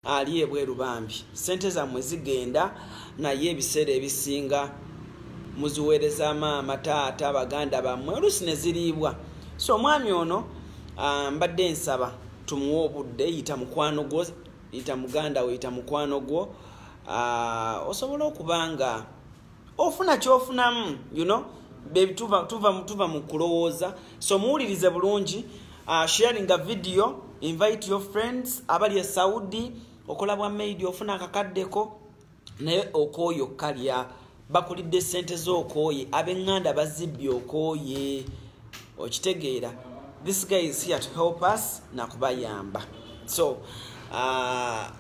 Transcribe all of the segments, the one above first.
ali ebweru bambi sente zammwe zigenda naye ebiseera ebisinga muziweereza maama taata baganda bammwe oluusi ne ziriibwa. So omwami ono mbadde nsaba tumuwe obudde, yita mukwano gwo, yita muganda we, yita mukwano gwo, osobola okubanga ofuna kyofunamu, you know, baby tuva mu kulowooza. So muwulirize bulungi, sharing a video, invite your friends abali e Saudi, okola bwa maid ofuna akakaddeko naye okooyo kalya bakulidde sente z'okooye ab'enganda bazibbye okooye okitegeera. This guy is here to help us na kubayamba. So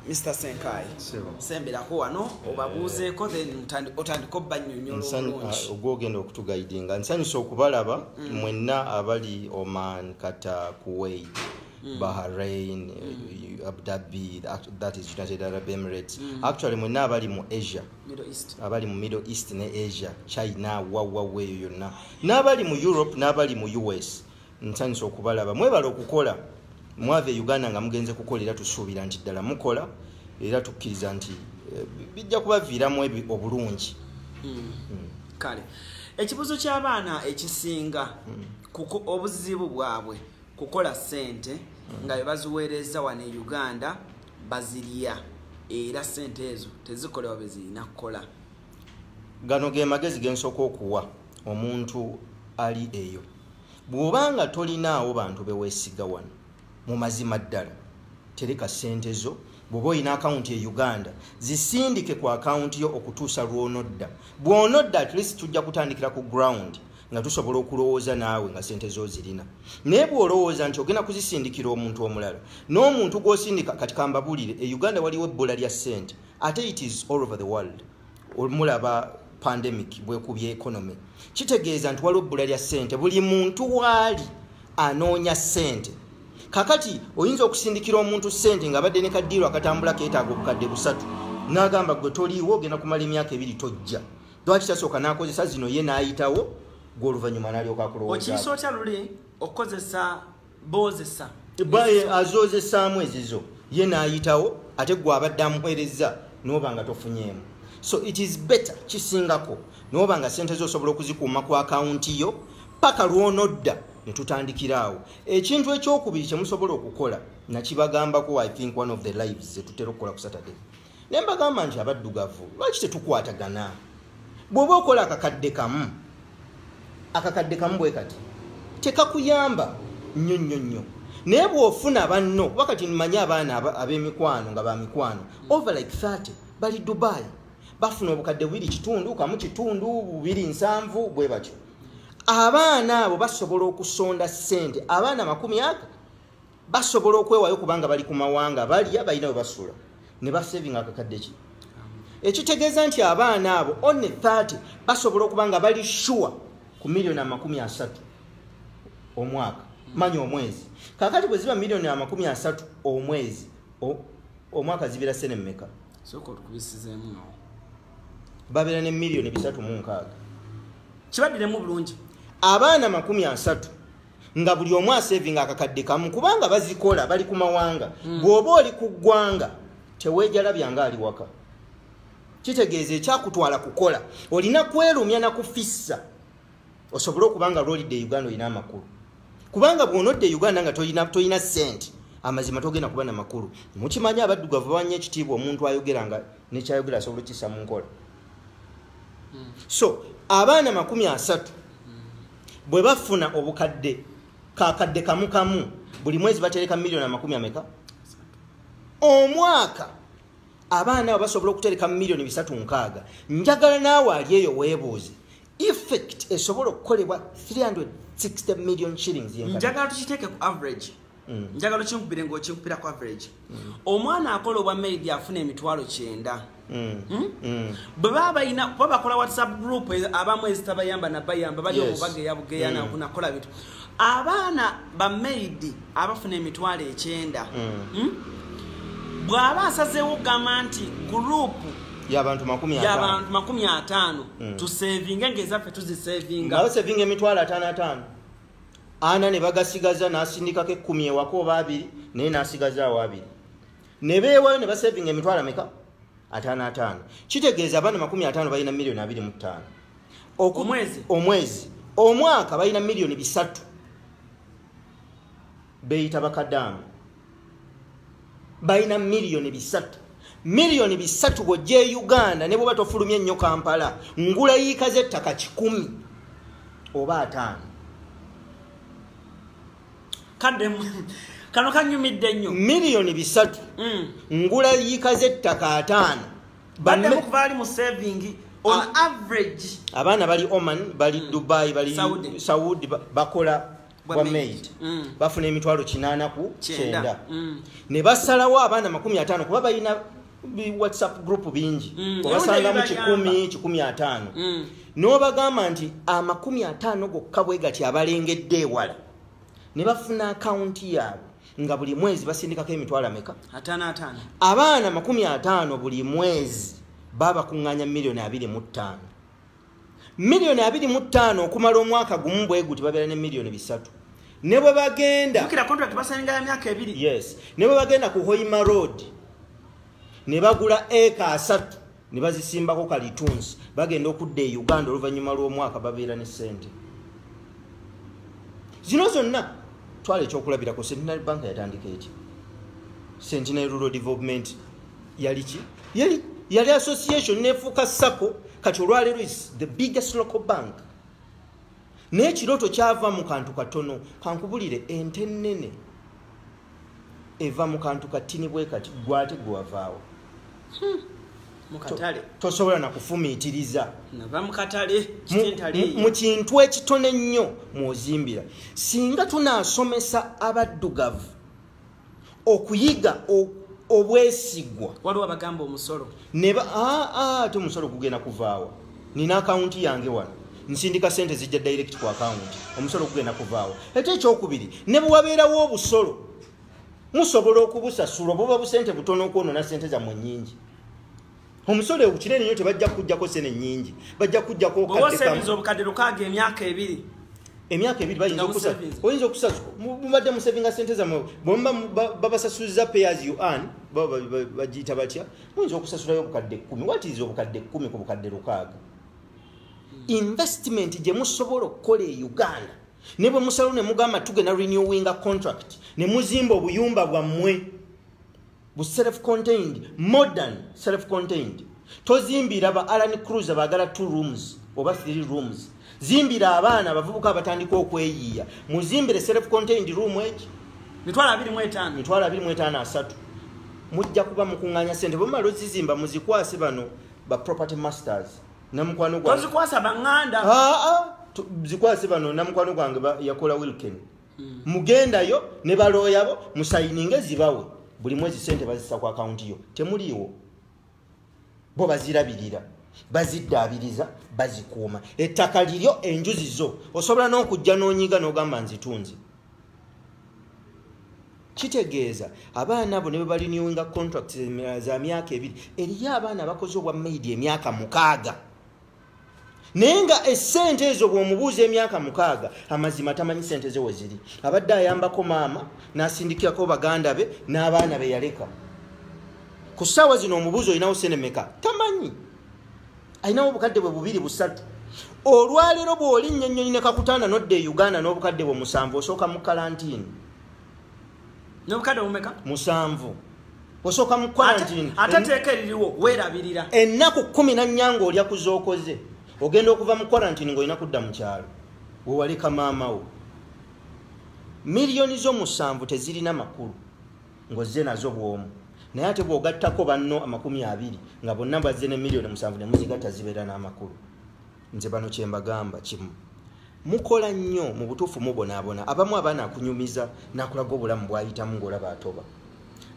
Mr. Senkai sembirako wano obabuuzeeko then otandika obbannyonnyola obulungi ogwogenda okutugaidinga. Nsanyusa okubalaba mwenna abali Oman, Qatar, Kuwait, Bahrain, Abu Dhabi, that is United Arab Emirates. Actually mwenna abali mu Asia, Middle East, abali mu Middle East ne Asia, China, weyo yonna, n'abali mu Europe, n'abali mu US. Nsanyusa okubalaba mwebala okukola mwave Uganda nga mugenze kukolera, tusuubira nti ddala mukola era tukkiriza nti bijja kubaviiramu obulungi. Kale ekibuzo ky'abaana ekisinga kuko obuzibu bwabwe kukola sente nga bebaziweereza wano e Uganda bazirya era sente ezo tezikolewa bezirina kukola. Gano ge magezi gensooka okuwa omuntu ali eyo. Bw'obanga tolinaawo bantu beweesiga wano mu mazima ddala, tereka sente zo. Bw'oba olina akawunti e Uganda zisindike ku akawunti yo okutuusa lw'onodda. Bw'onodda at least tujja kutandikira ku ground nga tusobola okulowooza naawe nga sente zo zirina. Naye bw'olowooza nti ogenda kuzisindikira omuntu omulala, n'omuntu gw'osindika kati kambabulire, e Uganda waliwo ebbula lya sente, ate it is all over the world. Mulaba pandemic bwekubye economy. Kitegeeza nti waliwo ebbula lya sente, buli muntu waali anoonya sente. Kakati oyinza okusindikira omuntu sente nga badde ne kaddiiro akatambula keetaaga obukadde busatu, n'agamba gwe toliiwo ogenda kumala emyaka 2 tojja. Lwaki tasooka n'akozesa zino ye n'ayitawo gw'oluvannyuma n'alyoka akulowooza. Okiyiso otya luli okukozesa boozesa azoozesaamu ezizo ye n'ayitawo ate gwe abadde amuweereza n'oba nga tofunyeemu. So it is better kisingako n'oba nga sente zo osobola okuzikuuma ku akawunti yo paka lw'onodda ne tutandikiraawo. Ekintu ekyokubiri kye musobola okukola nakibagambako, I think one of the lives ze tutera okukola ku Saturday. Ne mbagamba nti abaddugavu lwaki tetukwatagana? Bw'oba okola akakadde kamu bwe kati tekakuyamba nnyo. Naye bw'ofuna banno, wakati mmanyi abaana ab'emikwano nga ba mikwano over like 30 bali Dubai bafuna obukadde 2.5 kamu 2.7 bwe batyo. Abaana abo basobola okusonda sente, abaana 10 basobola okwewayo kubanga bali ku mawanga balya balina we basula ne basavinga akakadde ki. Ekitegeeza nti abaana abo only 30 basobola okubanga bali sure ku $30,000,000 omwaka, manyi omwezi. Kakati bwe ziba $30,000,000 omwezi, omwaka zibira sene mmeka? Soko tukubisizeemu no. Babera ne $360,000,000. Kibadiremu bulungi. Abaana 30 nga buli omu asavinga akakadde kamu kubanga bazikola bali ku mawanga. Bw'oba oli ku ggwanga teweejalabya ali waka. Kitegeeza ekyakutwala kukola olina kwerumya na kufissa osobola okubanga lwolidde Uganda olina amakulu. Kubanga bw'onodde Uganda nga toyina sente, amazima togenda kuba na makulu. Mukimanyi abaddugavu bawanye ekitiibwa omuntu ayogera nga nekyayogera asobola okissa mu nkola. So abaana 30 bwe bafuna obukadde kakadde kamu buli mwezi batereka $1,000,000 omwaka. Abaana abo basobola okutereka $360,000. Njagala naawe ali eyo weebuuze effect esobola okukolebwa 360 million shillings yenkana. Njagala tukiteeke ku average. Njagala kinkubire ng'okinkupira ku average. Omwana akola obwa maid afuna $9,000. Bwe baba bakola WhatsApp group abamu ezitabayamba na bayamba bali obubageya nakola bitu. Abaana ba maid abafuna $9,000. Bw'aba asazeewo gamba nti group y'abantu 50 tusevinga ngezaffe tuzisevinga. Nga sevinga $5,000. Ana ne bagasigaza n'asindikako 10 ewako oba 2 naye n'asigaza awo 2. ne beewayo ne basevinga emitwalo ameka 55 kitegeeza abaana 50 balina milioni 25 omwezi omwaka balina milioni 3 beeyita bakadamu balina milioni 3 milioni 3 bw'ojja Uganda ne bw'oba tofulumye ennyo Kampala ngula yiika z'ettaka 10 oba 5 kadde kano kanyumidde nnyo milioni 3 ngula yiika z'ettaka 5 badde mukubali mu saving on average abaana bali Oman bali Dubai bali Saudi bakola wa maid bafuna emitwalo 8 ku 9 ne basalawo abaana 50 kuba balina WhatsApp group bingi obasanga mu 10,000 n'obagamba nti 50 gokka bwe gati abalengedde ewala ne bafuna akaunti yaabwe nga buli mwezi basindikako emitwalo ameka 5 abaana 50 buli mwezi baba kunganya milioni 25 milioni 25 okumala omwaka gumu bwe guti babeera ne milioni 3 ne bwe bagenda kukira contract basaninga ya myaka 2 yes ne bwe bagenda ku Hoima Road ne bagula eka 3 ne bazisimbako kalitunsi bagenda okudda e Uganda oluvannyuma lw'omwaka babeera ne sente zino zonna twale ekyokulabirako Centenary Bank yatandika eti Centenary Rural Development yaliki yali association nefuuka sako kati olwaleero is the biggest local bank n'ekiroto kyava mu kantu katono kankubulire ente nnene eva mu kantu katini bwe kati gwate gwavaawo mukatale tosobola na kufumiitiriza nava mukatale kitentale mu kintu ekitone nnyo muzimbira singa tunaasomesa abaddugavu okuyiga obwesigwa waliwo abagamba omusolo neba te omusolo gugenda kuvaawa nina akaunti yange wano nsindika sente zijja direct ku account omusolo gugenda kuvaawa ate ekyokubiri ne bwe wabeerawo obusolo musobola okubusasula obuba busente butono okwonona sente zammwe nnyingi omusolo obukinene nnyo tebajja kujjako sene nnyingi bajja kujjako obukadde lukaaga emyaka 2 emyaka 2 oyinza okusasula mubadde musevinga sente zammwe bomba babasasuliza payers you earn bagiyita batya muyinza okusasulayo obukadde 10 watiiza obukadde 10 ku bukadde lukaaga investment gye musobola okukola e Uganda ne bwe musalo ne mugamba tugenda renewing a contract ne muzimba obuyumba bwammwe bu self-contained modern self-contained tozimbira ba Alan Cruiser bagala 2 rooms oba 3 rooms zimbira abaana abavubuka abatandika okweyiya muzimbire self-contained room egi mitwalo 25 asatu mujja kuba mukunganya sente bomalo zizimba muzikwase bano ba property masters namukwano gwange tozikwasa banganda zikwase bano namukwano gwange yakola Wilken mugendayo ne baloyabo musayininge zibawe buli mwezi sente bazisa ku account yo temuliwo bo bazirabirira baziddaabiriza bazikuuma ettaka liryo enjuzi zo osobola n'okujja n'onyiga n'ogamba nzitunze kitegeeza abaana abo ne bwe balinewinga contracts za myaka 2 eriyo abaana abakoze obwa maid emyaka 6 naye nga essente ezo bw'omubuuza emyaka 6 amazima tamanyi sente ze we ziri abadde ayambako maama n'asindikirako baganda be n'abaana be yaleka ku ssaawa zino omubuuza olinawo sente meka tamanyi ayinawo obukadde bwe 2 3 olwaleero bw'oli nnyonnyonyi ne kakutanda nodde e Uganda n'obukadde bwe 7 osooka mu karantini n'obukadde bumeka 7 osooka mu quarantine ate teeka eririwo weerabirira ennaku 14 ng'olya ku z'okoze ogenda okuva mu quarantine ng'olina kudda mu kyalo wewaleka maama wo miliyoni zo 7 tezirina makulu ng'ozze nazo bw'omu naye ate bw'ogattako banno 20 nga bonna bazze ne miliyoni 7 ne muzigatta zibeera n'amakulu nze bano kye mbagamba kimu mukola nnyo mu butuufu mubonaabona abamu abaana akunyumiza n'akulaga obulamu bw'ayitamu ng'olaba atoba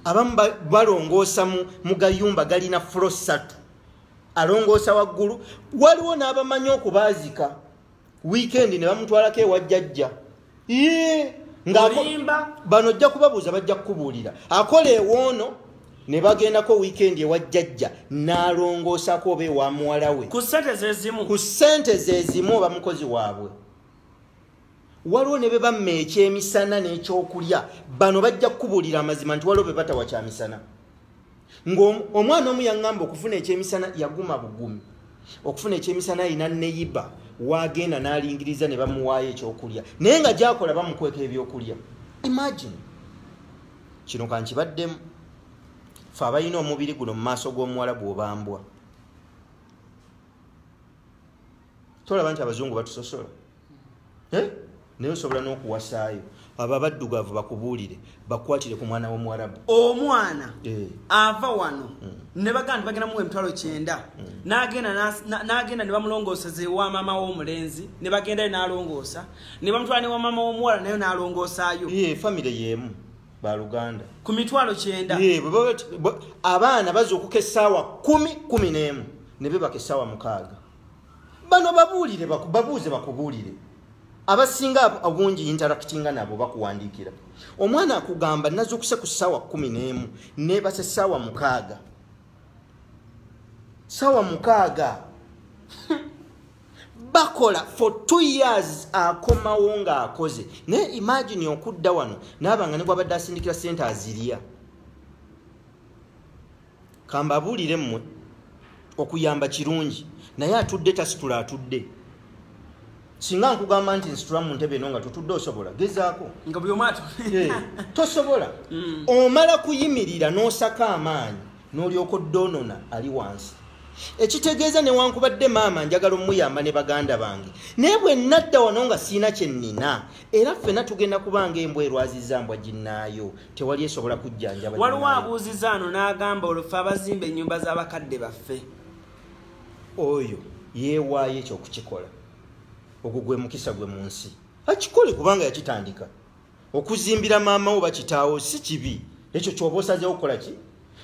abamu balongoosa mu gayumba galina flo 3 alongoosa waggulu waliwo n'abamanyi okubaazika wiikendi ne bamutwalako ewa jjajja bano ojja kubabuuza bajja kukubuulira akola ewoono ne bagendako wiikendi ewa jjajja n'alongoosako oba ewa muwala we ku ssente zezimu oba mukozi waabwe waliwo ne be bamma ekyemisana n'ekyokulya bano bajja kukubuulira amazima nti waliwo be batawa kyamisana ng'omwana omu yaŋŋamba okufuna ekyemisana yaguma bugumi okufuna ekyemisana ayina neyiba wagenda n'alingiriza ne bamuwaayo ekyokulya naye nga gyakola bamukweka ebyokulya. Imagine kino kankibaddemu fe abalina omubiri guno mu maaso g'omuwala bw'obambwa tolaba nti abazungu batusosola naye osobola n'okuwasaayo abo abaddugavu bakubuulire bakwatire ku mwana w'omuwarabu. Omwana ava wano ne baganda bagenda mu 9,000 n'agenda ne bamulongooseza ewa maama w'omulenzi ne bagenda n'alongoosa ne bamutwala ne wa maama w'omuwala nayo n'alongoosaayo. Famire y'emu baluganda ku 9,000 abaana baza okuka essaawa 10-11 ne bebaka essaawa 6. Bano babuulire babuuze bakubuulire abasinga obungi interactinga nabo bakuwandiikira. Omwana akugamba nazo okuse ku ssaawa 11 ne basa essaawa 6 ssaawa 6 bakola for 2 years akomawo nga akoze. Naye imagine okudda wano n'abanga ne gwabadde asindikira ssente azirya. Kambabuulire mmwe okuyamba kirungi naye atudde tasitula atudde. Singa nkugamba nti nsitula mu ntebe eno nga tutudde osobola gezaako nga buli omwato tosobola. Omala kuyimirira n'osaka amaanyi n'olyoka oddonona ali wansi. Ekitegeeza newankubadde maama njagala omuyamba ne baganda bange naye bwe nadda wano nga siina kye nnina era ffena tugenda kubanga embwa erwaziza mbwa ginnaayo tewali esobola kujjanjaba. Waliwo abuuziza ano n'agamba olufe abazimba ennyumba z'abakadde baffe oyo yeewaayo ekyokukikola. Ogwo gwe mukisa gwe mu nsi akikole kubanga yakitandika. Okuzimbira maama wo bakitaawo si kibi ekyo ky'oba osazeewo okukola ki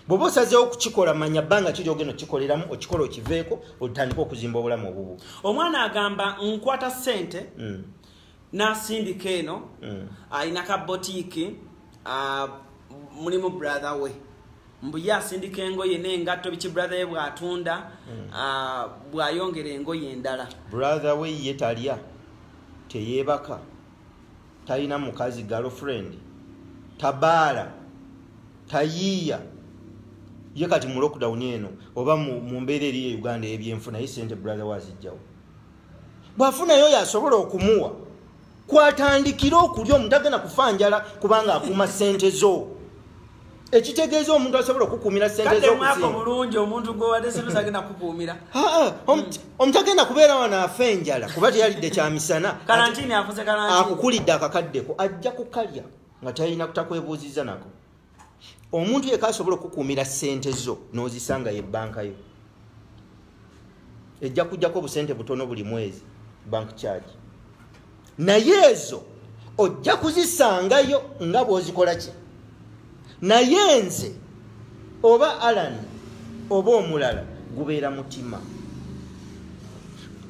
bw'oba osazeewo okukikola manya bbanga kiri ogenda okikoleramu okikola okiveeko otandika okuzimba obulamu obubu. Omwana agamba nkwata ssente n'asindika eno alina ka botiiki mulimu brother we mbuye asindika engoye n'engatto biki brother ye bw'atunda bw'ayongera engoye endala. Brother we ye talya teyeebaka talina mukazi girlfriend tabaala tayiiya ye kati mu lockdown eno oba mu mbeera eri e Uganda ebyenfuna ye sente brother wazijjawo. Bw'afunayo yasobola okumuwa kwatandikira okulya omutagenda kufanjala kubanga akuuma sente zo. Ekitegeeza omuntu asobola okukuumira sente zo mwaka bulungi omuntu gwewadde sente zagenda kukuumira. Omuntu agenda kubeera wano afa enjala kuba teyalidde kyamisana karantini afuze karantini akukulidde akakaddeko ajja kukalya nga talina kutakwebuuziza nako. Omuntu yeka asobola okukuumira sente zo n'ozisanga ye banka yo ejja kujjako obusente butono buli mwezi bank charge naye ezo ojja kuzisangayo nga bw'ozikola ki. Naye nze oba Alan oba omulala gubeera mutima.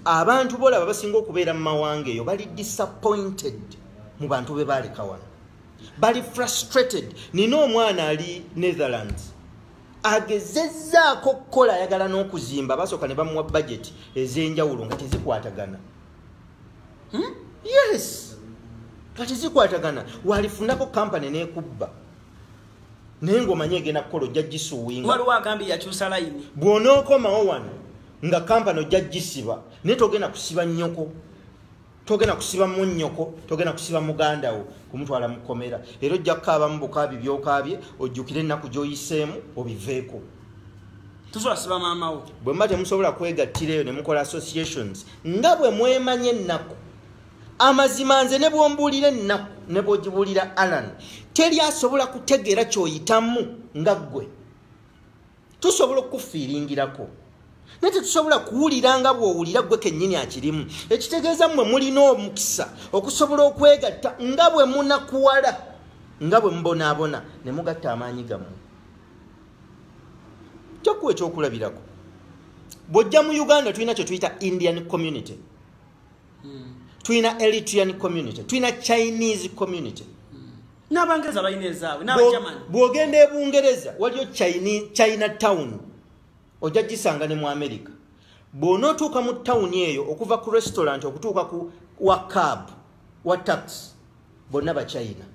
Abantu bolaba basinga okubeera mu mawanga eyo bali disappointed mu bantu be baaleka wano bali frustrated. Nina omwana ali Netherlands agezezzaako okukola ayagala n'okuzimba basooka ne bamuwa budget ez'enjawulo nga tezikwatagana. Yes nga tezikwatagana walifunako kampani n'ekubba naye ng'omanye egenda kukola ojja gisuuwinga. Waliwo agambye yakyusa layini. Bw'onookomawo wano nga kampani ojja gisiba naye togenda kusiba nnyoko togenda kusiba mu nnyoko togenda kusiba muganda wo kumutwala mu kkomera era ojja kukaaba mu bukaabi by'okaabye ojjukire ennaku gy'oyiseemu obiveeko. Tusobola siba maama wo bwe mba temusobola kwegattira eyo ne mukola associations nga bwe mwemanye ennaku. Amazima nze ne bw'ombuulira ennaku ne bw'ogibuulira Alan teri asobola kutegeera ky'oyitamu nga ggwe. Tusobola okufiiringirako naye tetusobola kuwulira nga bw'owulira ggwe kennyini akirimu. Ekitegeeza mmwe mulina omukisa okusobola okwegatta nga bwe munakuwala nga bwe mubonaabona ne mugatta amaanyi gammwe. Kyokuwa ekyokulabirako bw'ojja mu Uganda tulina kye tuyita Indian community tulina Eritrean community tulina Chinese community n'Abangeza balina ezaabwe n'Abagermany. Bw'ogenda e Bungereza waliyo Chinatown ojja gisanga ne mu America. Bw'onootuuka mu tawuni eyo okuva ku restaurant okutuuka ku wa cab wa taxi bonna ba China.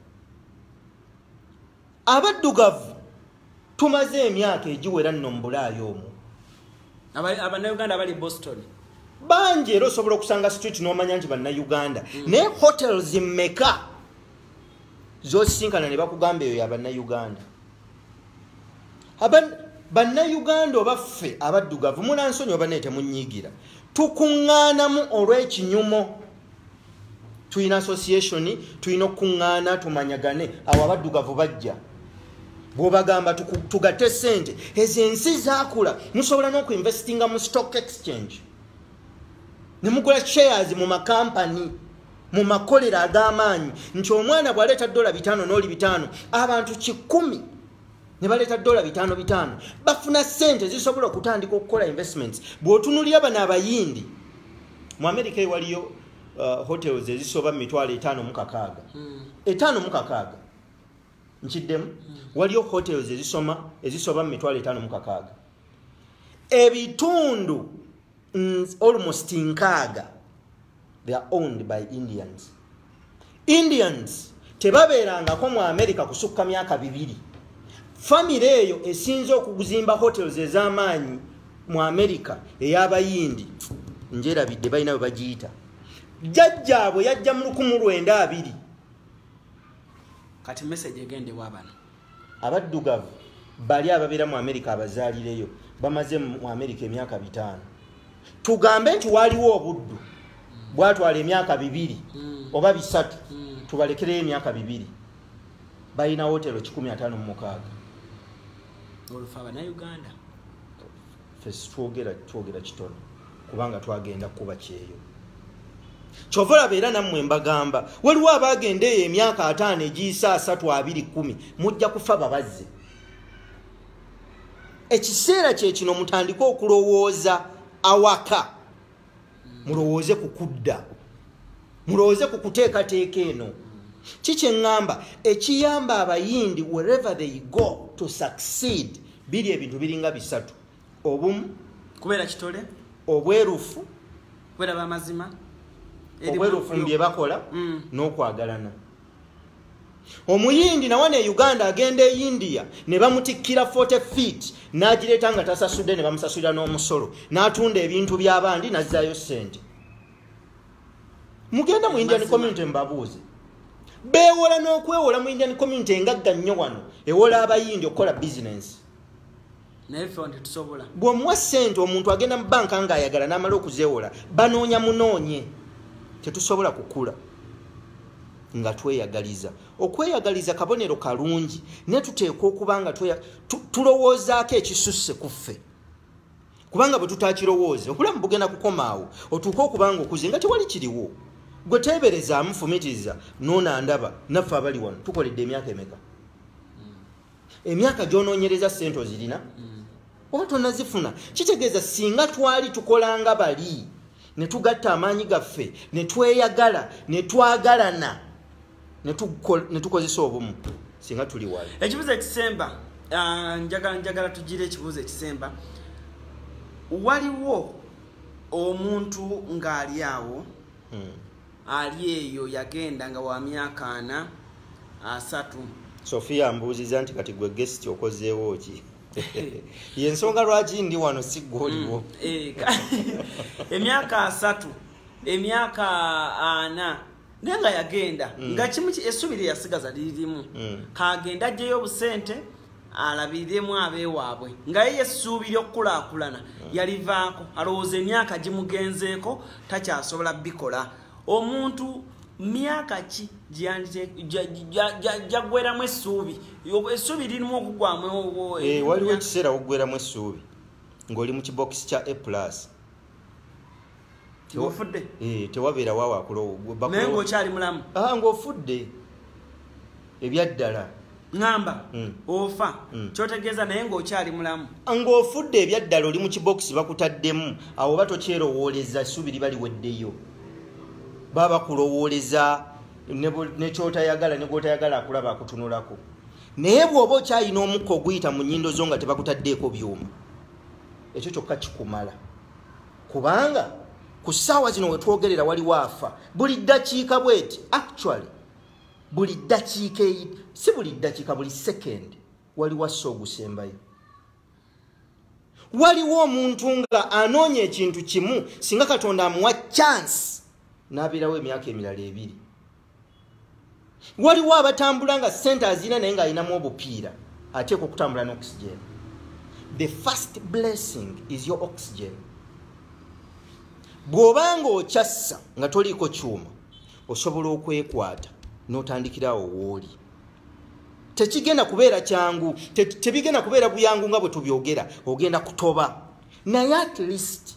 Abaddugavu tumaze emyaka egiwera nno mu Bulaayi omwo. Abannayuganda abali Boston bangi era osobola okusanga street n'omanya nti bannayuganda naye hotels mmeka z'osisinkana ne bakugamba eyo y'abannayuganda. Bannayuganda oba ffe abaddugavu munansonyi oba naye temunyiigira tukuŋŋaanamu olw'ekinyumo. Tuyina association tuyina okuŋŋaana tumanyagane awo abaddugavu bajja bw'obagamba tugatte ssente ezo ensi zaakula musobola n'okuinvestinga mu stock exchange ne mugula shares mu makampani mu makolero ag'amaanyi nti omwana bw'aleeta $5 n'oli 5 abantu 100 ne baleeta $5 bafuna ssente zisobola okutandika okukola investments. Bw'otunulira bano abayindi mu America waliyo hotels ezisoba $5,600 5,600 nkiddemu waliyo hotels ezisoba $5,600 ebitundu almost 6 they are owned by Indians tebabeerangako mu America kusukka myaka 2. Family eyo esinze okuzimba hotels ez'amaanyi mu America ey'abayindi njerabidde balina bwe bagiyita jjajjaabwe yajja mu 1920. Kati message egende wabano abaddugavu bali ababeera mu America abazaalireyo bamaze mu America emyaka 5. Tugambe nti waliwo obuddu bwatwala emyaka 2 oba 3 tubalekereyo emyaka 2 balina hotelo 156. Olufa Bannayuganda fesi twogera kitono kubanga twagenda kuba kyeyo. Kyovola beera nammwe mbagamba waliwo abagenda eyo emyaka 5 egiyisa 3-2-10 mujja kufa babazze. Ekiseera kye kino mutandika okulowooza awaka mulowooze ku kudda mulowooze ku kuteekateeka eno. Kiki ngamba ekiyamba abayindi wherever they go to succeed biri ebintu biringa 3: obumu, kubeera kitole, obwerufu, kubeera bamazima, obwerufu bye bakola n'okwagalana. Omuyindi nawane e Uganda agenda e India ne bamutikkira 40 feet n'agireeta nga tasasudde ne bamusasulira n'omusolo n'atunda ebintu by'abandi n'azzaayo ssente. Mugenda mu Indian community mbabuuze beewola n'okwewola mu Indian community engagga nnyo wano ewola abayindi okukola business. Bw'omuwa ssente omuntu agenda mu banka ng'ayagala n'amala okuzeewola banoonya munoonye. Tetusobola kukula nga tweyagaliza. Okweyagaliza kabonero kalungi ne tuteekwa okubanga tulowoozaako ekisusse ku ffe kubanga bwe tutakirowooza obulamu bugenda kukomaawo otuuka okubanga okuze nga tewali kiriwo. Gwe teeberezaamu fumitiriza noona ndaba naffe abali wano tukoledde emyaka emeka? Emyaka gy'onoonyereza ssente ozirina oba tonnazifuna. Kitegeeza singa twali tukolanga bali ne tugatta amaanyi gaffe ne tweyagala ne twagalana ne tukozesa obumu singa tuli wali. Ekibuuzo ekisemba njagala tugire ekibuuzo ekisemba. Waliwo omuntu ng'ali awo ali eyo yagenda nga wa myaka 4-3. Sofia ambuuziza nti kati gwe guest okozeewo ki? Yensonga lwaki ndi wano si gwoliwo. Emyaka 3 emyaka 4 nenga yagenda nga kimu esubiri yasigaza lirimu kagenda ajjeyo obusente alabiremu abeewaabwe nga ye essuubira okukulaakulana yalivaako alowooza emyaka gimugenzeeko takyasobola bikola. Omuntu myaka ki jaggweramu essuubi lirimu okugwamu? Waliwo ekiseera okuggweramu essuubi ng'oli mu kibokisi kya A+. Ng'ofudde? Tewabeera waawakulo naye ng'okyali mulamu? Ng'ofudde ebyaddala ngamba ofa kyotegeeza naye ng'okyali mulamu. Ng'ofudde ebyaddala oli mu kibokisi bakutaddemu awo oba tokyerowooleza essuubi liba liweddeyo. Baba kulowooleza ne kyotayagala ne gwotayagala akulaba akutunulako. Naye bw'oba okyalina omukka oguyita mu nnyindo zo nga tebakutaddeeko byuma ekyo kyokka kikumala kubanga ku ssaawa zino we twogerera waliwo afa buli ddakiika bweti. Actually buli ddakiika si buli ddakiika buli second waliwo assa ogusembayo. Waliwo omuntu nga anoonya ekintu kimu singa Katonda amuwa chance n'abeerawo emyaka emirala 2. Waliwo abatambula nga ssente azina naye ng'alinamu obupiira ateekwa okutambula n'oxygen. The first blessing is your oxygen. Bw'obanga okyassa nga toliiko kyuma osobola okwekwata n'otandikirawo wooli. Tekigenda kubeera kyangu, tebigenda kubeera buyangu nga bwe tubyogera, ogenda kutoba. Naye at least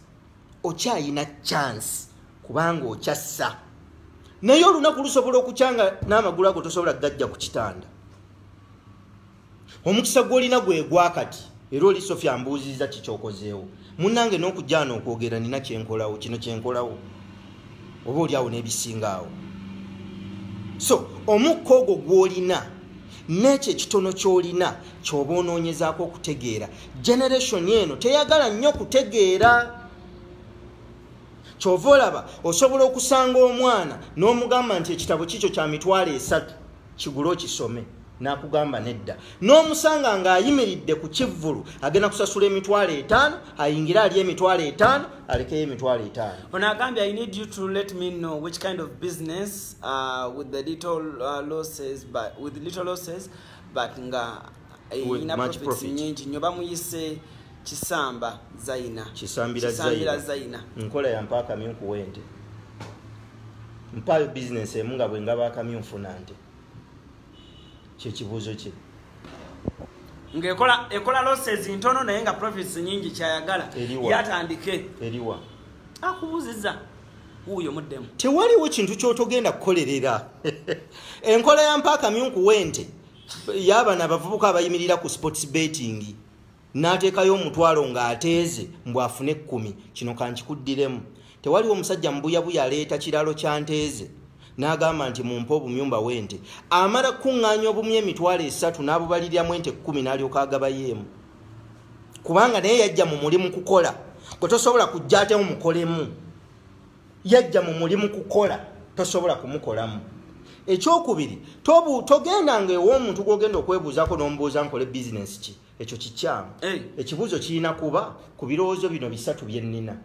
okyayina chance kubanga okyassa. Naye olunaku lusobola okukyanga n'amagulu ago tosobola gajja ku kitanda. Omukisa gw'olina gwegwa kati era oli Sofia mbuuziza kikyokozeewo. Munnange n'okujjaana okwogera nina kyenkolawo, kino kyenkolawo. Oba oli awo n'ebisingaawo. So omukka ogwo gw'olina n'ekyo ekitono ky'olina ky'oba onoonyezaako okutegeera. Generation eno teyagala nnyo kutegeera. Ky'ova olaba osobola okusanga omwana n'omugamba nti ekitabo kikyo kya mitwalo 3 kigule okisome n'akugamba nedda. N'omusanga ng'ayimiridde ku kivvulu agenda kusasula emitwalo 5 ayingira ali emitwalo 5 alekeyo emitwalo 5. Ono agambye I need you to let me know which kind of business with the little losses but nga ina profits nyingi nyoba muyise Kisamba Zaina. Kisambira Zaina. Nkola ya mpaka myuku wente. Mpayo business emunga bwengaba akamyufu nante. Kyekibuuzo kye. Ekola losses ntono naye nga profits nyingi kyayagala. Yatandike. Eriwa. Akubuuziza. Uyo muddemu. Tewaliwo kintu ky'otogenda kukolerera. Enkola ya mpaka myuku wente. Yabana abavubuka abayimirira ku sports betting. N'ateekayo omutwalo ng'ateeze mbw afune 10 kino kankikuddiremu. Tewaliwo omusajja mbuyabuya aleeta kiralo kya nteeze n'agamba nti mumpe obumyumba wente amala kuŋŋaanya obumyu emitwalo 3 n'abubaliryamu ente 10 n'alyoka agabayeemu kubanga naye yajja mu mulimu kukola gwe tosobola kujja ate mukolemu. Yajja mu mulimu kukola tosobola kumukolamu. Ekyokubiri togendanga ew'omuntu gw'ogenda okwebuuzaako n'omubuuza nkole bizinesi ki. Ekyo kikyamu. Ekibuuzo kirina kuba ku birowoozo bino 3 bye nnina.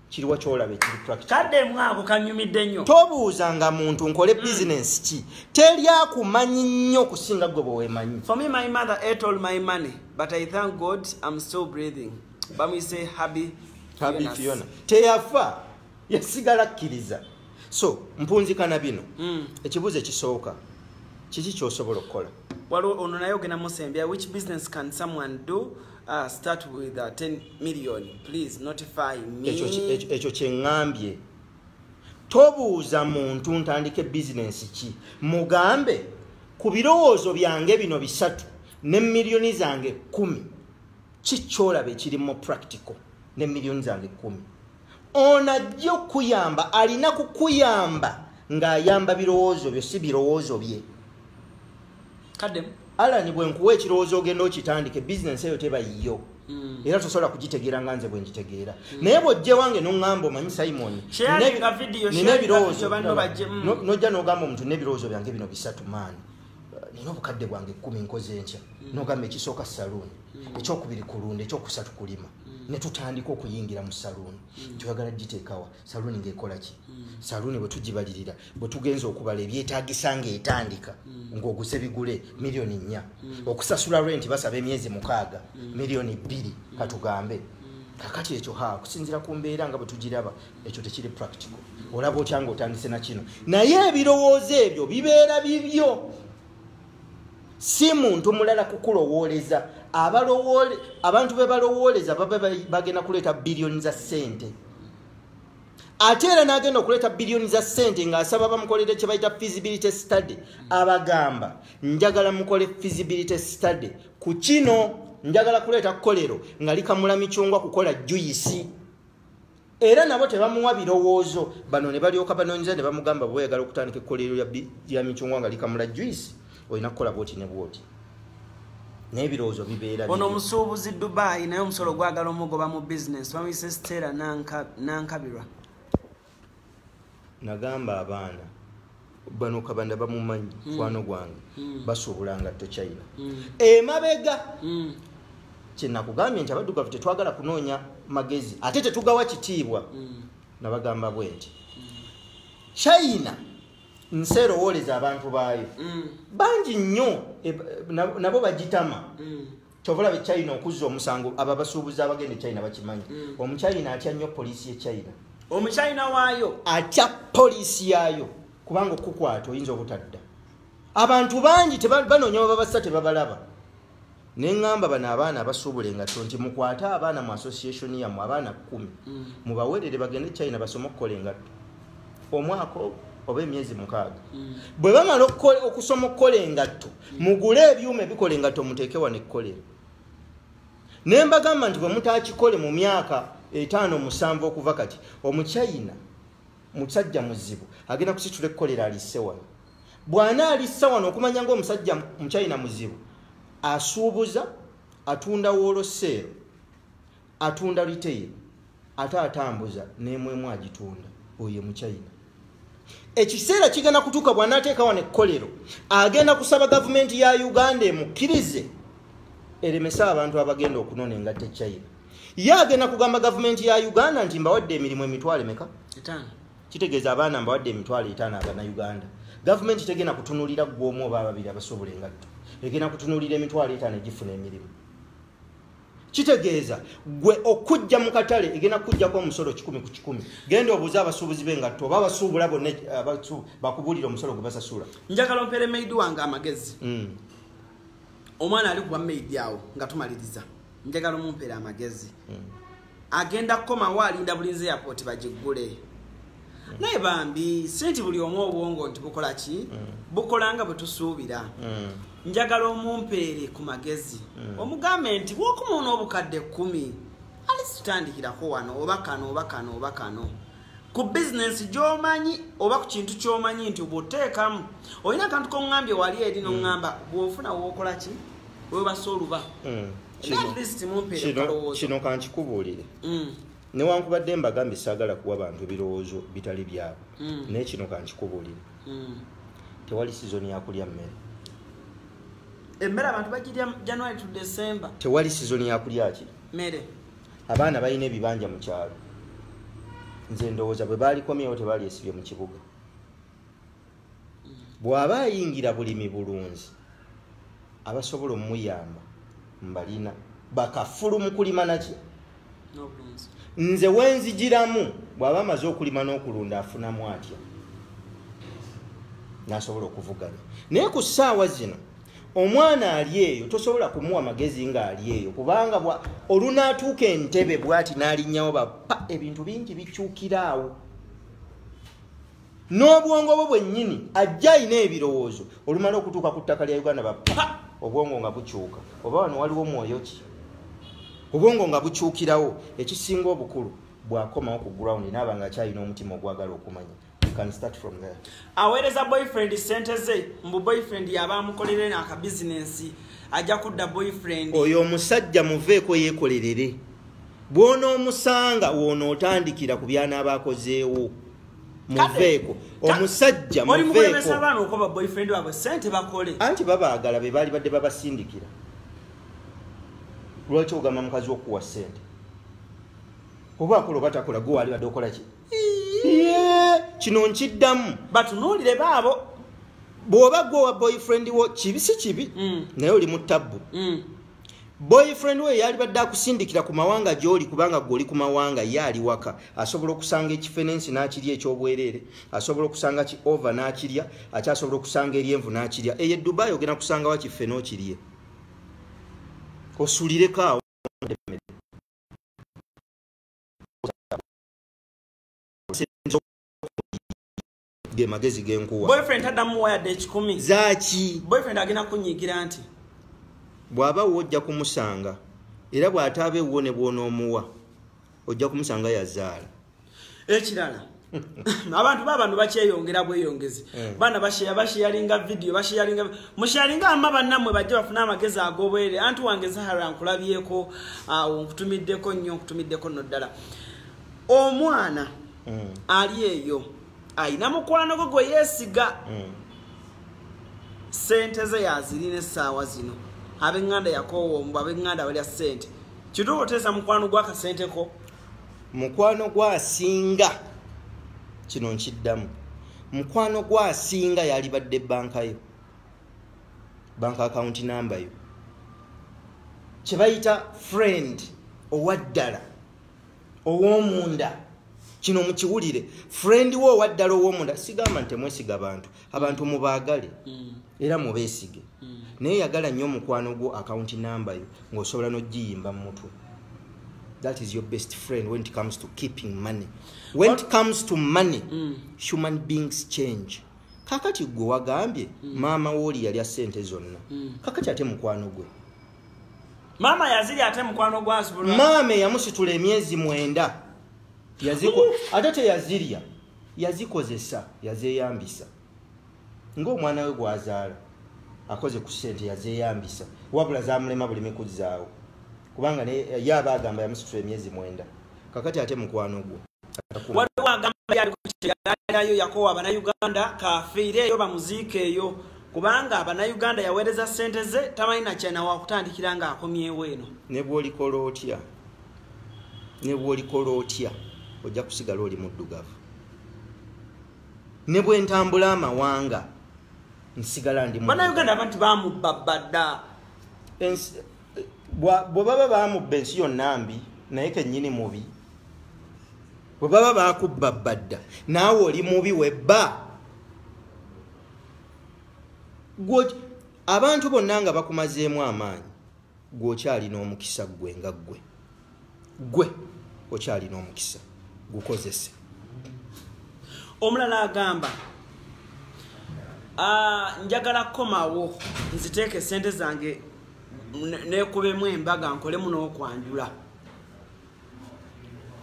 Kiriwa kyolaba ekiri practical. Kadde mwako kanyumidde nnyo. Tobuuzanga muntu nkole business ki. Teri akumanyi nnyo okusinga gwe bwe weemanyi. For me, my mother ate all my money, but I thank God I'm still breathing. Bamwe say happy Fiona. Teyafa. Yasigala kkiriza. So mpunzikana bino. Ekibuuzo ekisooka. Kiki ky'osobola okukola? Waliwo ono naye ogenda musembya. Which business can someone do? Start with 10 million. Please notify me. Ekyo kyeŋŋambye. Tobuuza muntu ntandike business ki. Mugambe ku birowoozo byange bino 3 ne miliyoni zange 10. Kikyolaba ekirimu practical ne miliyoni zange 10. Onajja okuyamba, alina kukuyamba ng'ayamba birowoozo byo si birowoozo bye. Kadem. Alani bwe nkuwa ekirowoozo ogenda okitandike business eyo teba yiyo. Era tosobola kugitegeera nga nze bwe ngitegeera. Naye bw'ojje wange n'oŋŋamba omanyi Simon. Nina ebirowoozo n'ojja n'ogamba omuntu n'ebirowoozo byange bino 3 maani. Nina obukadde bwange 10 nkoze enkya. N'ogamba ekisooka saloon. Ekyokubiri kulunda, ekyokusatu kulima. Ne tutandika okuyingira mu saloon. Tuyagala giteekawa. Saloon ng'ekola ki? Saloon bwe tugibalirira, bwe tugenza okubala ebyetaagisa ng'etandika ng'oguse bigule miliyoni 4. Okusasula rent basaba emyezi 6, miliyoni 2 katugambe. Kakati ekyo kusinzira ku mbeera nga bwe tugiraba, ekyo tekiri practical. Olaba otyanga otandise na kino. Naye ebirowoozo ebyo bibeera bibyo. Si muntu mulala kukulowooleza. Abantu be balowooleza bagenda kuleeta biliyoni za ssente. Ate era n'agenda okuleeta biliyoni za ssente ng'asaba bamukolere kye bayita feasibility study. Abagamba njagala mukole feasibility study ku kino, njagala kuleeta kolero nga likamula micungwa kukola juice. Era nabo tebamuwa birowoozo. Bano ne balyoka banoonyeza ne bamugamba bw'oyagala okutandika ekkolero ya micungwa nga likamula juice olina kukola bwoti ne bwoti. N'ebirowoozo bibeera ono omusuubuzi Dubai naye omusolo gwagala omugoba mu business bamuyise Stella Nankabirwa. Nagamba abaana bano kabanda bamumanyi kwano gwange basobulanga to China emabega kinakugambye nti abaddugavu tetwagala kunoonya magezi ate tetugawa kitiibwa nabagamba bwenti China nserowoleza abantu baayo bangi nnyo nabo bagitama kyovula be China okuzza omusango ababasuubuza abagende China bakimanyi omuchina atya nnyo poliisi ye China omuchina waayo atya poliisi yaayo kubanga okukwata oyinza obutadda abantu bangi tebanoonya bababassa tebabalaba neŋŋamba bano abaana abasuubula engatto nti mukwate abaana mu association yammwe abaana 10 mubawerere bagende China basome okukola engatto omwaka oba emyezi 6 bwe bamala okusoma okukola engatto mugule ebyuma ebikola engatto muteeke wano ekkolero ne mbagamba nti bwe mutaakikole mu myaka 5-7 okuva kati omuchina musajja muzibu agenda kusitula ekkolero alisse wano bwana alisse wano okumanya ng'omusajja muchina muzibu asuubuza atunda wholesale atunda retail ate atambuza n'emwemu agitunda oyo muchina ekiseera kigenda kutuuka bw'anaateeka wano ekkolero agenda kusaba gavumenti ya Uganda emukkirize eremesa abantu abagenda okunona engatte China ye agenda kugamba gavumenti ya Uganda nti mbawadde emirimu emitwale meka 5 kitegeeza abaana mbawadde emitwale 5 abana Uganda gavumenti tegenda kutunulira gwomu oba ababiri abasobola engatto egenda kutunulira emitwale 5 egifuna emirimu kitegeeza gwe okujja mu katale egenda kujjako omusolo 10 ku 10 genda obuuza abasuubuzi b'engatto oba abasuubula bonna bakubulira omusolo gwe basasula njagala ompere maidi wange amagezi omwana ali kuba maidi awo nga tumaliriza njagala omumpere amagezi agenda kukoma waalinda bulinzi airport bagiggule naye bambi senti buli omu obwongo nti bukola ki bukolanga bwe tusuubira njagala omumpeere ku magezi omugambe nti bw'okumaona obukadde 10 alisitandikirako wano oba kano ku bizinesi gy'omanyi oba ku kintu ky'omanyi nti bw'oteekamu olina akantu k'oŋŋambye wali eri n'oŋŋamba bw'ofuna w'okola ki webasa oluba kino kankikubuulire newankubadde mbagambye saagala kuwa bantu birowoozo bitali byabwe naye kino kankikubuulire tewali sizoni yakulya mmere emmere abantu bagirya January to December tewali sizoni yakulya ki mmere abaana balina ebibanja mu kyalo nze ndowooza bwe baalikomyewo tebaali esibye mu kibuga bw'aba ayingira bulimi bulunzi abasobola omuyamba mbalina bakafulu mu kulima naki nze wenzigiramu bw'aba amaze okulima n'okulunda afunamu atya n'asobola okuvuganya naye ku ssaawa zino omwana ali eyo tosobola kumuwa magezi ng'ali eyo kubanga olunaatuuka entebe bw'ati n'alinnyawo bapa ebintu bingi bikyukira awo n'obwongo bwo bwennyini ajja ayina ebirowoozo olumala okutuuka ku ttaka lya Uganda bapa obwongo nga bukyuka oba wano waliwo mwoyo ki obwongo nga bukyukirawo ekisinga obukulu bw'akomawo ku ground naaba nga akyalina omutima ogwagala okumanya. Can start from there. Awereza boyfriend sente ze mbu boyfriend yaba amukolere n'aka business ajja kudda boyfriend oyo omusajja muveeko yeekolerere bw'ona omusanga w'ona otandikira ku byana abakozeewo muveeko omusajja muveeko oli mubemesa abaana okuba boyfriend waabwe sente bakole anti babaagala be baali badde babasindikira lwaki ogamba mukazi okuwa sente oba akola oba takola gwe wali badde okola ki kino nkiddamu batunuulire baabo bw'oba gwe wa boyfriend wo kibi si kibi naye oli mu tabbu boyfriend we yali badde akusindikira ku mawanga gy'oli kubanga gw'oli ku mawanga ye ali waka asobola okusanga ekifenensi n'akirya eky'obwereere asobola okusanga ki ova n'akirya akyasobola okusanga eryenvu n'akirya eyo Dubai ogenda kusanga wa kife n'okirye osulireko awo ge magezi genkuwa boyfriend adamu wayadde 10 zaki boyfriend agenda kunyigira nti bw'aba wojja kumusanga era bw'ataabe wone bw'onoomuwa ojja kumusanga yazaala ekirala abantu babano bakyeyongera bweyongezi bana basharinga video basharinga musharinga amma bannamwe bajja bafuna amagezi agobwere antu wange Zahara nkulabyeko nkutumiddeko nnyo nkutumiddeko noddala omwana ali eyo ayina mukwano gwe gwe yeesiga sente ze yazirina essaawa zino ab'eŋŋanda yakoowoomba ab'eŋŋanda balya ssente kituufu oteesa mukwano gw'akasenteko mukwano gwasinga kino nkiddamu mukwano gwasinga yalibadde banka yo bank account number yo kye bayita friend owaddala ow'omunda kino mukiwulire friend wo owaddala ow'omunda sigamba nti temwesiga abantu mubaagale era mubeesige naye yagala nnyo omukwano gwo account number yo ng'osobola n'ogiyimba mu mutwe. That is your best friend when it comes to keeping money. When it comes to money, human beings change. Kakati gwe wagambye maama woli yalya ssente zonna. Kakati ate mukwano gwe. Mama yazirya ate mukwano gwasibula. Maama yamusitula emyezi 9. Ate teyazirya. Yazikozesa, yazeeyambisa. Ng'omwana we gwazaala akoze ku ssente yazeeyambisa. Wabula zaamulema buli mikuzzaawo. Kubanga yaba agamba yamusitula emyezi 9. Kakati ate mukwano gwo. Waliwo agamba yali ku kyegalayo yakowa Abannayuganda kafiireeyo bamuziike eyo kubanga Abannayuganda yaweereza ssente ze tamanyi na kyena wakutandikira nga akomyewo eno. Ne bw'olikola otya ojja kusigala oli muddugavu. Ne bwe ntambula amawanga nsigala ndi Bannayuganda abantu bamubba badda. Bwe baba bamubba ensi yonna mbi naye kennyini mubi. Bwe baba bakubba badda naawe oli mubi webba. Abantu bonna nga bakumazeemu amaanyi gw'okyalina omukisa gwe nga gwe okyalina omukisa gukozese. Omulala agamba njagala komawo nziteeke ssente zange nekubemu embaga nkolemu n'okwanjula.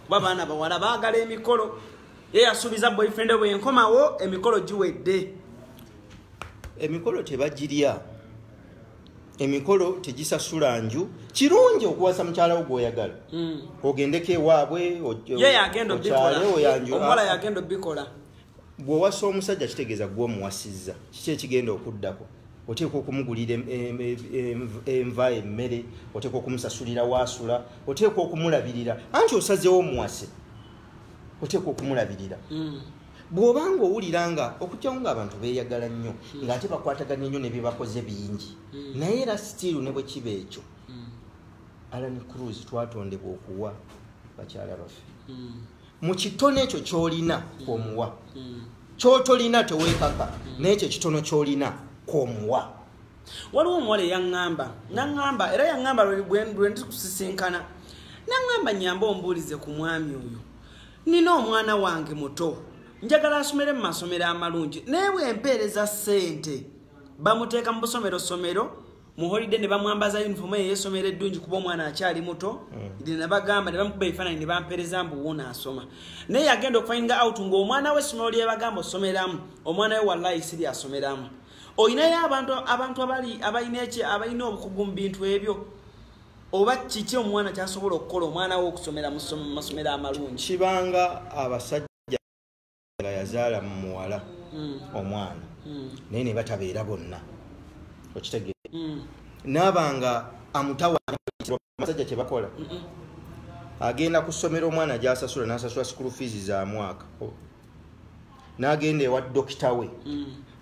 Kuba baana bawala baagala emikolo ye yasuubiza boyfriend bwe nkomawo emikolo giwedde. Emikolo tebagirya, emikolo tegisasula nju. Kirungi okuwasa mukyala wo gw'oyagala ogendeko ewaabwe ye yagenda obikola omuwala yagenda obikola. Bw'owasa omusajja kitegeeza gw'omuwasizza kiki ekigenda okuddako. Oteekwa okumugulira enva emmere, oteekwa okumusasulira waasula, oteekwa okumulabirira anti osazeewo omuwase, oteekwa okumulabirira. Bw'obanga owulira nga okujjawo ng'abantu beeyagala nnyo ng'ate bakwataganya nnyo ne bye bakoze bingi naye era still ne bwe kiba ekyo Alan Cruz twatondebwa okuwa bakyala baffe mu kitono ekyo ky'olina kwomuwa ky'otolina teweekaka n'ekyo kitono ky'olina kwomuwa. Waliwo omuwala eyaŋŋamba era yaŋŋamba bwe ndi kusisinkana naŋŋamba nyamba ombuulize ku mwami oyo nina omwana wange muto njagala asomere mu masomero amalungi naye bwempeereza ssente bamuteeka mu busomero mu holiday ne bamwambaza uniform ey'essomero eddungi kuba omwana akyali muto ne bagamba ne bamukuba ebifaananyi ne bampeereza mbu wuuna asoma naye yagenda okufind out ng'omwana we essomero lye bagamba osomeramu omwana we wallahi siri asomeramu. Oyinayo abantu abalina obukugu mu bintu ebyo oba kiki omwana kyasobola okukola omwana we okusomera mu masomero amalungi? Kibanga abasajja nga yazaala mu muwala omwana naye ne batabeera bonna okitegeera n'abanga amutawaana abasajja kye bakola agenda ku ssomero omwana gy'asasula n'asasula school fees za mwaka n'agenda ewa dokita we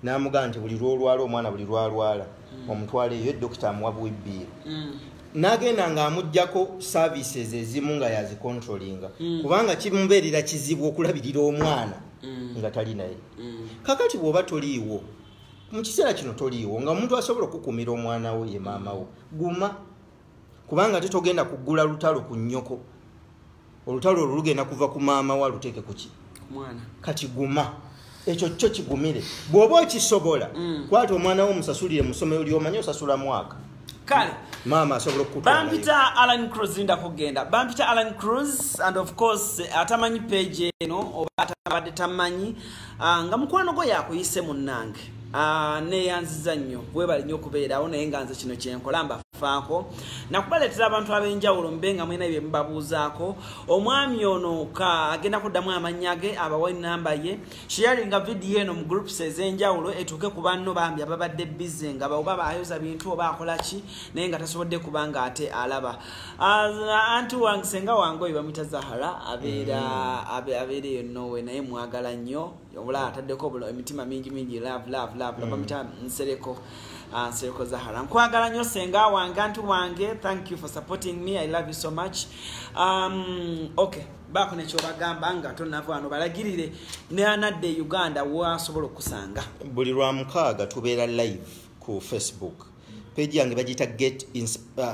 n'amugamba nti buli lwolwala omwana buli lwalwala omutwala eyo dokita amuwa bwibbiiro n'agenda ng'amuggyako services ezimu nga yazicontrollinga kubanga kimubeerera kizibu okulabirira omwana nga tali naye. Kakati bw'oba toliiwo mu kiseera kino toliiwo nga omuntu asobola okukuumira omwana we ye maama wo guma kubanga tetogenda kuggula lutalo ku nnyoko olutalo olwo lugenda kuva ku maama wa luteeke ku ki mwana kati guma ekyo kyo kigumire bw'oba okisobola kwata omwana wo musasulire mu ssomero ly'omanyi osasula mwaka kale mama asobola okutwala Bampita Alan Cruz ndakugenda Bampita Alan Cruz and of course atamanyi page eno oba atabadde tamanyi nga mukwano gwo yakuyise munnange neyanziza nnyo bwebali nnyo okubeerawo naye nga nze kino kyenkola mbafaako nakubaleetera abantu ab'enjawulo mube nga mwena bye mubabuuzaako omwami ono agenda kuddamu amannya ge abawa enamba ye sharinga vidiyo eno mu groups ez'enjawulo etuuke ku banno bambi ababadde bize nga oba bayoza bintu oba akola ki naye nga tasobodde kuba nga ate alaba anti wange senga wange oyo bamwita Zahara abeera eyo Norway naye mwagala nnyo obula ataddeko emitima mingi love bamwita Nsereko Zahara nkwagala nnyo senga wange anti wange thank you for supporting me I love you so much okay baako nekyobagamba nga tonava wano balagirire ne anadde Uganda wasobola okusanga buli lwa mukaaga tubeera live ku Facebook page yange bagita get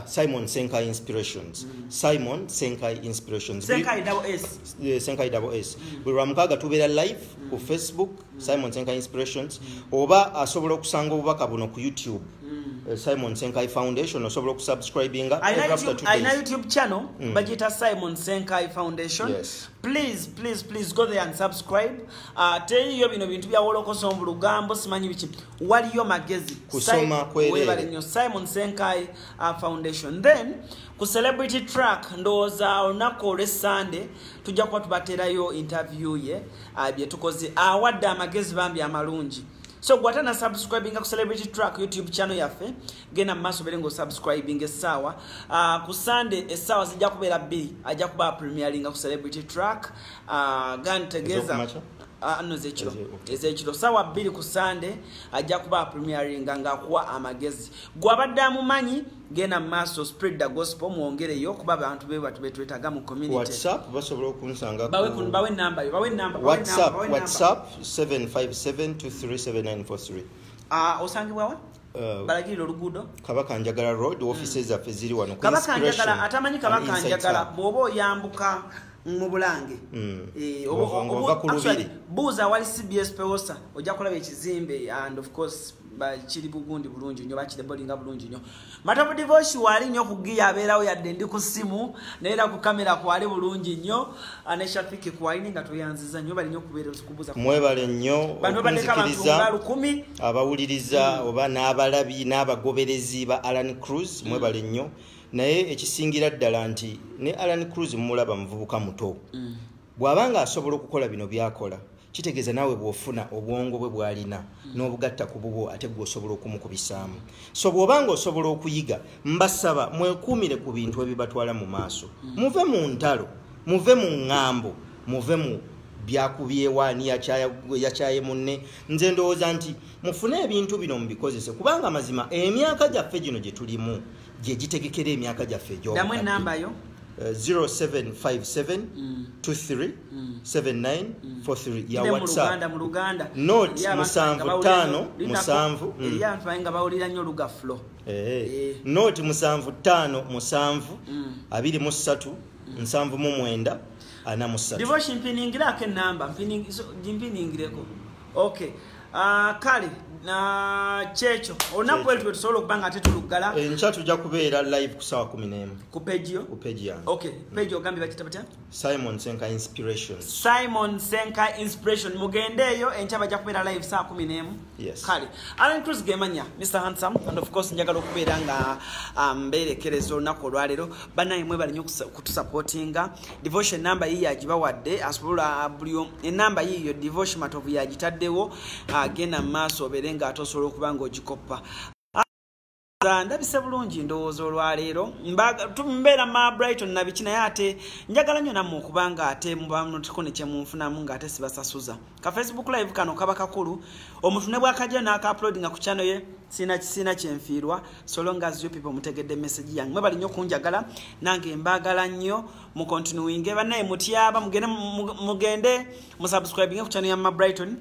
Simon Senkai Inspirations Simon Senkai Inspirations Senkai double S buli lwa mukaaga tubeera live ku Facebook Simon Senkai Inspirations oba asobola okusanga obubaka buno ku YouTube Simon Senkai Foundation osobola okusubscribinga aina YouTube channel bagita Simon Senkai Foundation yes. please go there and subscribe teyo bino bintu bya wolokoso mu lugambo simanyi biki waliyo magezi kusoma kwele Simon Senkai Foundation then ku celebrity track ndoza onako le Sunday tujja kwa tubaterayo interview ye bye tukoze awadde amagezi bambi amalungi so gwatana subscribing ku celebrity track YouTube channel yaffe gena maso belengo subscribing esawa ku Sunday esawa zijja kubeera 2 ajja kuba premiering ku celebrity track gantegeza no zechiro sawa 2 ku Sunday ajja kuba premiering nga kuwa amagezi gwabadde amumanyi gena maso spread the gospel muongereyo kuba abantu be batu betwetaga mu community WhatsApp basobola okunsanga bawe number WhatsApp 757237943 osangibwa wa balagirira oluguudo Kabaka Njagala Road offices zaffe ziri wano Kabaka Njagala atamanyi Kabaka Njagala bwoba oyambuka mu Bulange buuza wali CBS Peosa ojja kulaba ekizimbe and of course kiri bugundi bulungi nnyo bakire bolinga bulungi nnyo Matabu Devotion wali nnyo kugiya abeerawo yadde ndi ku simu neera ku kamera kwali bulungi nnyo aneshafiki kwalini nga toyanziza nnyo bali nnyo kubeera kubuza mwebale nnyo okunzikiriza abawuliriza oba n'abalabi n'abagoberezi ba Alan Cruz mwebale nnyo naye ekisingira ddala nti ne Alan Cruz mulaba muvubuka muto bw'abanga asobola okukola bino byakola kitegeeza nawe bw'ofuna obwongo bwe bwalina n'obugatta ku bubwo ate bw'osobola okumukubisaamu so bw'obanga osobola okuyiga mbasaba mwekuumire ku bintu ebibatwala mu maaso muve mu ntalo muve mu ŋŋambo muve mu byakubyewaani yakyaye munne nze ndowooza nti mufune ebintu bino mubikozese kubanga mazima emyaka gyaffe gino gye tulimu gye gitegekera emyaka gyaffe egy'obukadde 0757 23 7943 ya WhatsApp mu Luganda note 75 nga bawulira nnyo Lugaflo note 75 23 79 43 Devotion piningira ke namba mpiningireko okay kale na checho onapo eltu tusobola okubanga ate tulugala ncha tujja kubeera live ku sawa 11 ku page yo okay page ogambi bakitapata Simon Senkai Inspiration mugendeyo encha bajja kubeera live sawa 11 yes kale Alan Cruz gemanya Mr. Handsome and of course njagala okubeera nga mberekerezo nako lwalero banaye mwe bali nyo kutusupportinga Devotion number yi yagibawadde asobola bulyo enamba yiyo Devotion matovu yagitaddewo agenda maso berenga atosobola okubanga ogikopa ndabise bulungi ndowooza olwaleero tumbeera ma Brighton na biki naye ate njagala nnyo nammwe okubanga ate mubamunotiko ne kyemunfunamu ng'ate sibasasuza ka Facebook live kano kaba kakulu omuntu ne bwakajja n'aka-uploadinga ku channel ye sina kyenfiirwa so long as you people mutegedde message yange mwe bali nnyo kunjagala nange mbaagala nnyo mu continuing bannaye mutyaba mugende musubscribinge ku channel ya ma Brighton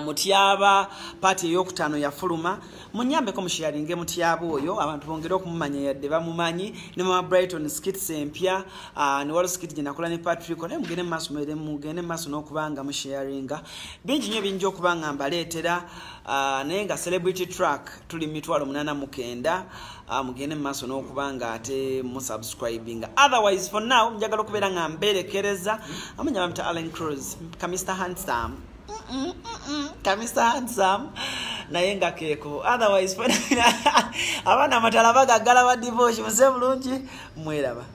mutyaba party eyokutano ya fuluma munyambe ko musharinge mutyaba oyo abantu bongera okumumanya yadde bamumanyi ne mama Brighton skits empya ne walo skit gye nakola ne Patrick ne mugene maso n'okubanga musharinga bingi nnyo bingi okubanga mbaleetera naye nga celebrity track tuli 89 mugende maso n'okubanga ate musubscribinga otherwise for now njagala okubeera nga mberekereza amanya bamta Alan Cruz Mr. Handsome Mr. Handsome naye nga keeko otherwise abaana amatala bagaggala ba divorce muse bulungi mweraba.